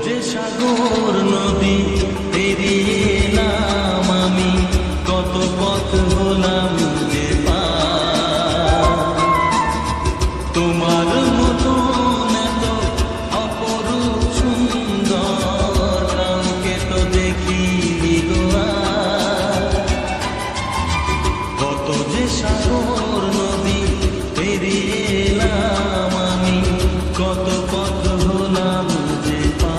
যে সাগর নদী পেরিয়ে এলাম আমি, কত পথ হলাম যে পার। তোমার মতন এত অপরূপ সুন্দর কাউকে তো দেখিনি গো আর। কত যে সাগর নদী পেরিয়ে এলাম আমি, কত পথ হলাম যে পার।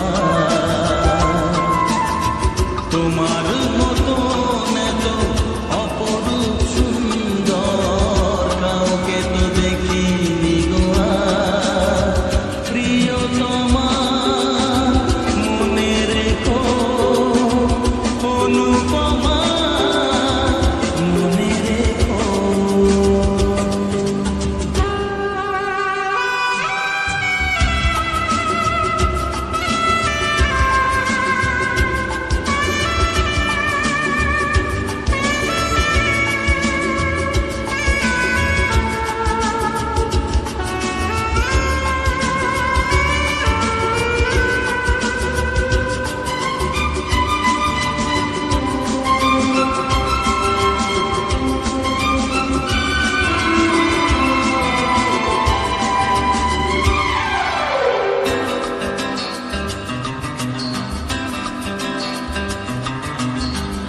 তোমার মতন এত অপরূপ সুন্দর কাউকে তো দেখিনি গো আর। প্রিয়তমা মনে রেখো, অনুপমা মনে রেখো।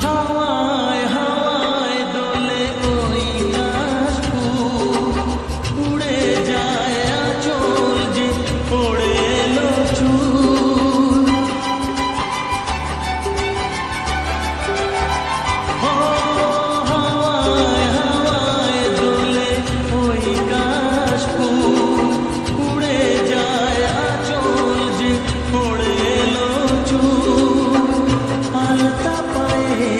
হাওয়ায় হাওয়ায় দোলে ওই কাশফুল, উড়ে যায় আঁচল যে পড়ে এলো চুল। হাওয়ায় হাওয়ায় দোলে ওই কাশফুল, উড়ে যায় আঁচল যে পড়ে এলো চুল। আলতা পায়ে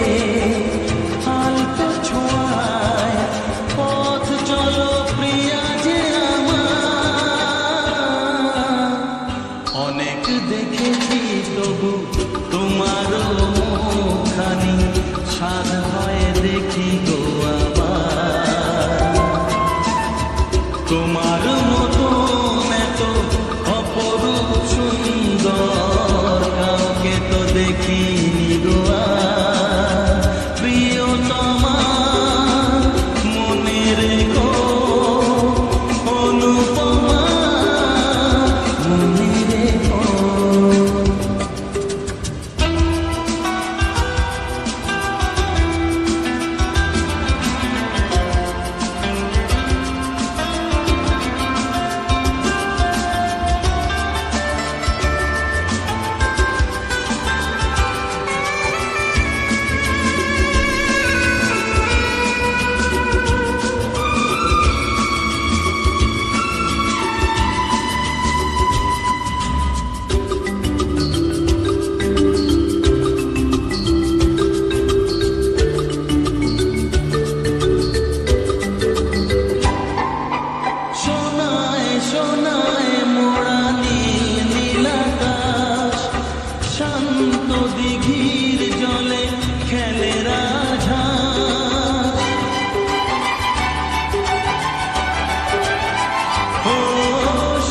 আলতো ছোঁয়ায় পথ চলো প্রিয়া যে আমার। অনেক দেখেছি তবু তোমারও মুখখানি, স্বাদ হয় দেখি গো আবার। তোমার মতন এত অপরূপ সুন্দর কাউকে তো দেখিনি গো আর। প্রিয়তমা মনে রেখো, অনুপমা মনে রেখো। সোনায় সোনায় মোড়া নীল নীল আকাশ, শান্ত দিঘির জলে খেলে রাজহাঁস। ও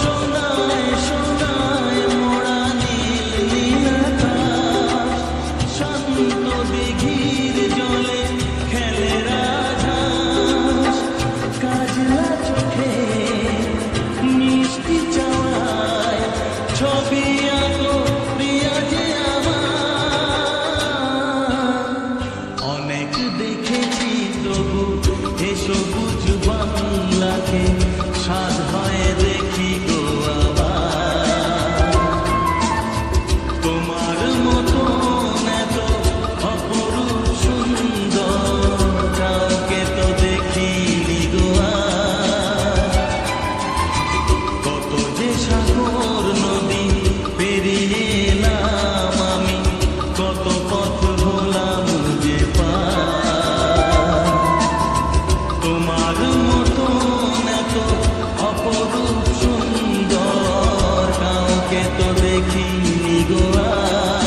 সোনায় সোনায় মোড়া নীল নীল আকাশ, শান্ত দিঘির জলে খেলে রাজহাঁস। কাজলা চোখে মিষ্টি চাওয়ায় ছবি আঁকো প্রিয়া যে আমার। অনেক দেখেছি তবু এ সবুজ বাংলাকে, স্বাদ হয় দেখি গো আবার। তোমার মতন এত অপরূপ সুন্দর কাউকে তো দেখিনি গো আর। কত যে সাগর নদী পেরিয়ে এলাম আমি, কত পথ হলাম যে পার। তোমার মতন এত অপরূপ সুন্দর কাউকে তো দেখিনি গো আর।